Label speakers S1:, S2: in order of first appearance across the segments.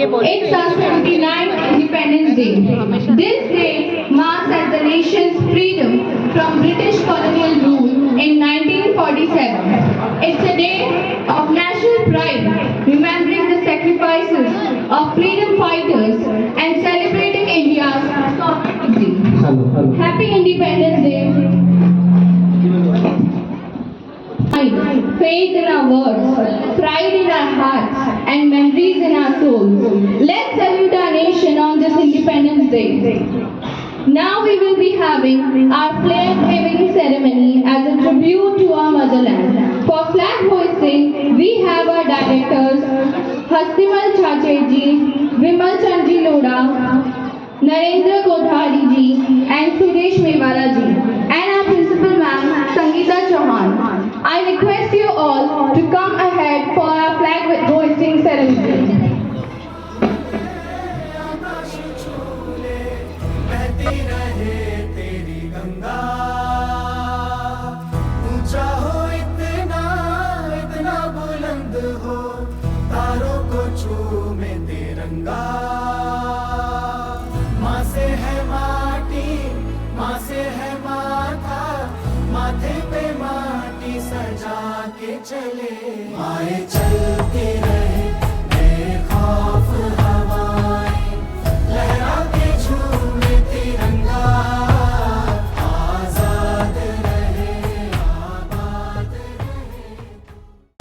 S1: It's our 79th Independence Day. This day marks as the nation's freedom from British colonial rule in 1947. It's a day of national pride, remembering the sacrifices of freedom fighters and celebrating India's sovereignty. Happy Independence Day. Faith in our words, pride in our hearts, and memories in our souls. Let's salute our nation on this Independence Day. Now we will be having our flag waving ceremony as a tribute to our motherland. For flag hoisting, we have our directors Hastimal Chacheji, Vimal Chandji Loda, Narendra Kothari ji, and Suresh Mewala ji, and our principal ma'am Sangeeta Chauhan. I request you all to come ahead for our flag hoisting ceremony.
S2: चले आए चलते रहे बेखौफ हवाएं लहरा के झूमे तिरंगा आजाद रहे आबाद रहे।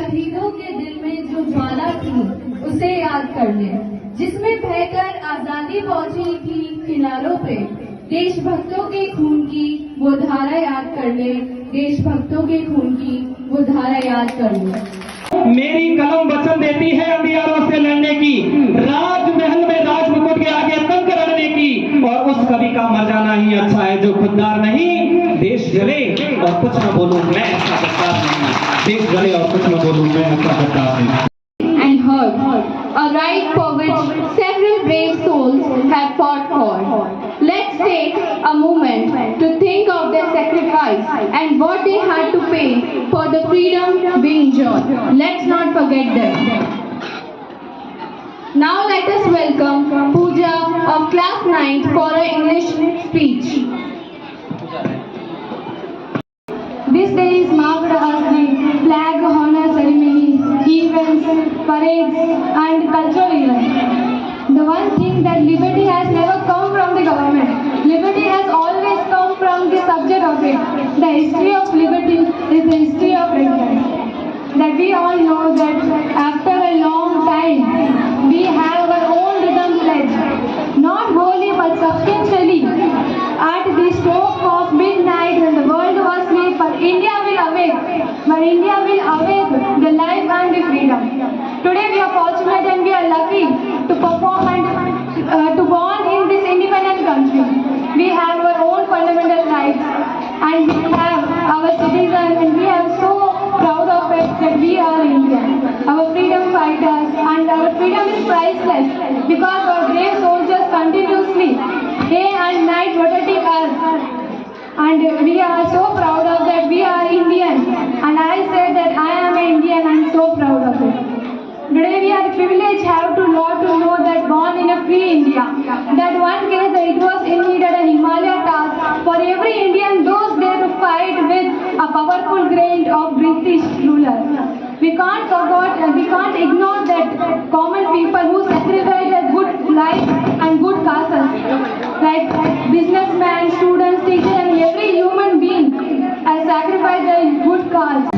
S1: शहीदों के दिल में जो ज्वाला थी उसे याद कर ले, जिसमें बहकर आजादी पहुंची थी किनारों पे। देशभक्तों के खून की वो धारा याद कर ले, देशभक्तों के खून की वो धारा याद कर ले।
S3: मेरी कलम वचन देती है अंधियारों से लड़ने की, राजमहल में राजमुकुट के आगे तंग लड़ने की, और उस कवि का मर जाना ही अच्छा है जो खुददार नहीं। देश जले और कुछ न बोलूं मैं ऐसा गद्दार नहीं, देश जले और कुछ न बोलूं मैं ऐसा गद्दार नहीं।
S1: And heard, a right for which several brave souls have fought for. Let's take a moment to think of their sacrifice and what they had to pay for the freedom we enjoy. Let's not forget them. Now let us welcome Pooja of class 9 for her English speech. This day is marked as the flag honor ceremony, events, parades and cultural events. The one thing that liberty has never come from the government. Liberty has always come from the subject of it. The history of liberty is the history of resistance. That we all know that after a long time, we have our own rhythm pledge. Not wholly but substantially. At the stroke of midnight when the world was asleep, but India will awake. But India will awake the life and the freedom. Today we are fortunate and we are lucky to perform and to born in this independent country. We have our own fundamental rights and we have our citizens our freedom fighters, and our freedom is priceless because our brave soldiers continuously day and night protecting us. And we are so proud of that. We are Indian, and I said that I am an Indian. I am so proud of it. Today we are privileged have to know that born in a free India. That one case it was needed a Himalaya task for every Indian those there to fight with a powerful grain of British rulers. We can't ignore that common people who sacrifice their good life and good causes. Like businessmen, students, teachers and every human being has sacrificed their good cause.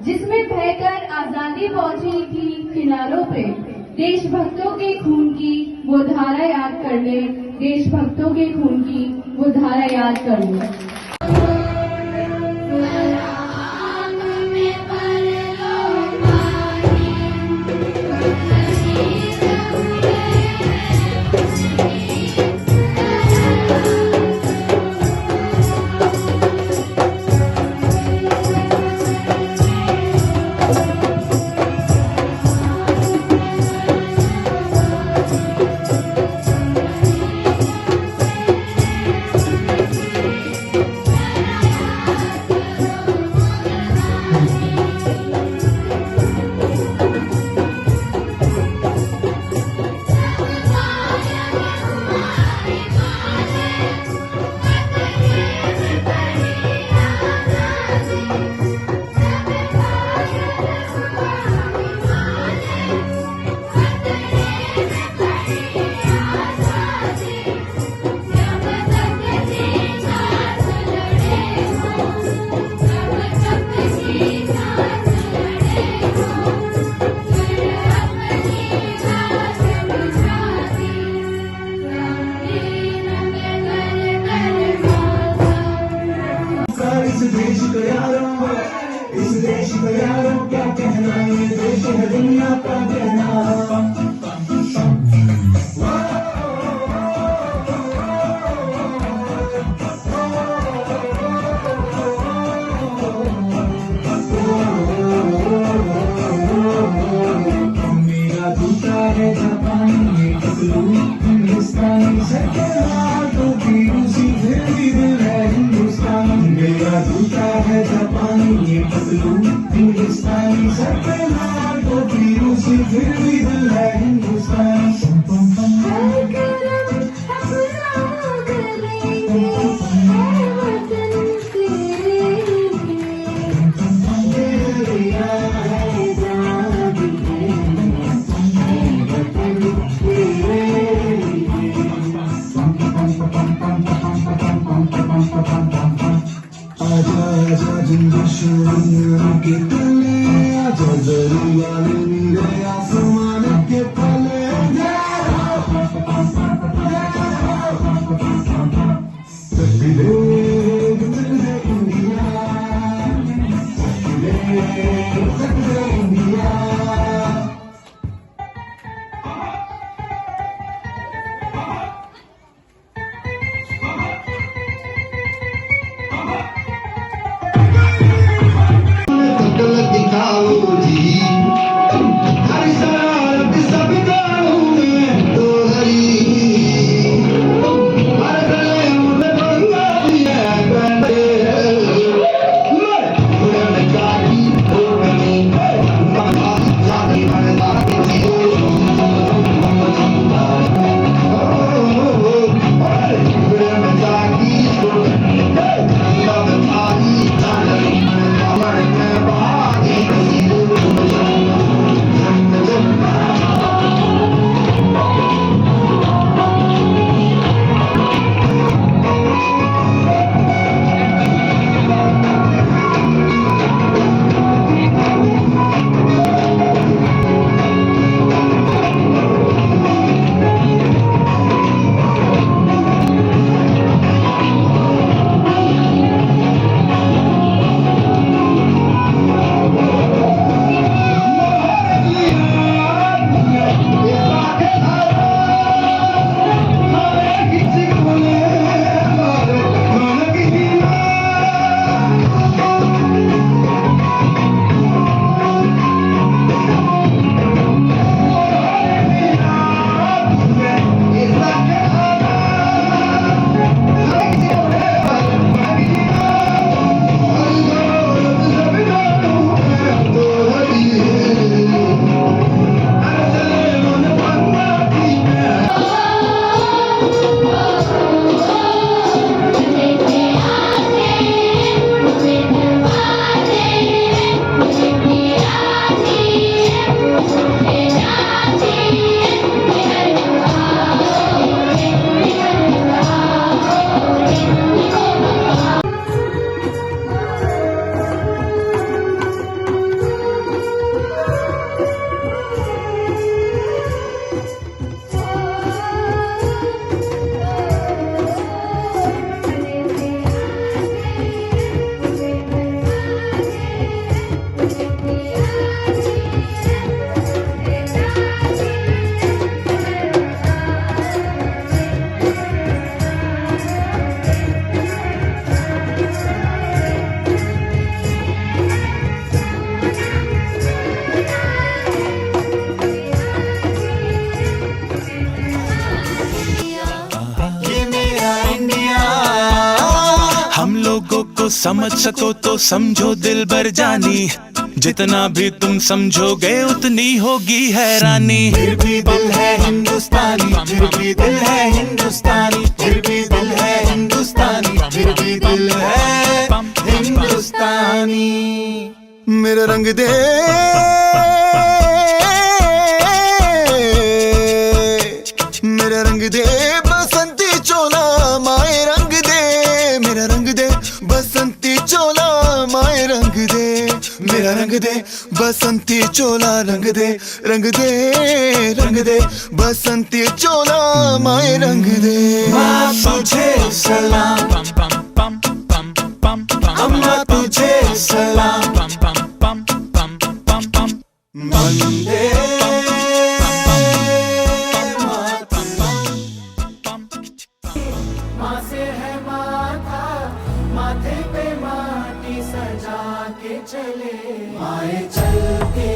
S4: जिसमें बहकर आजादी पहुंची थी किनारों पे। देशभक्तों के खून की वो धारा याद कर ले, देशभक्तों के खून की वो धारा याद कर ले।
S2: इस देश को यारों क्या कहना, ये देश है दुनिया का कहना। मेरा जूता है जापानी, ये पतलून हिंदुस्तानी, सकेला तो भी उसी फिर भी दिल है हिंदुस्तानी। मेरा जूता है जापानी, ये पतलून हिंदुस्तानी, सकेला तो भी उसी फिर भी दिल है हिंदुस्तानी। आजा जिंदगी के तले, आजा जरूर मेरे आसमान के तले। इंडिया
S5: को समझ सको तो समझो दिल भर जानी, जितना भी तुम समझोगे उतनी होगी हैरानी।
S2: फिर भी दिल है हिंदुस्तानी, फिर भी दिल है हिंदुस्तानी, फिर भी दिल है हिंदुस्तानी, फिर भी दिल है हिंदुस्तानी। मेरा रंग दे मेरा रंग दे बसंती चोला माए रंग दे, मेरा रंग दे बसंती चोला माए रंग दे, मेरा रंग दे बसंती चोला रंग दे, रंग दे रंग दे बसंती चोला माए रंग दे। माँ तुझे सलाम, अम्मा तुझे सलाम, वंदे माँ से है माथा, माथे पे माटी सजा के चले, आए चल के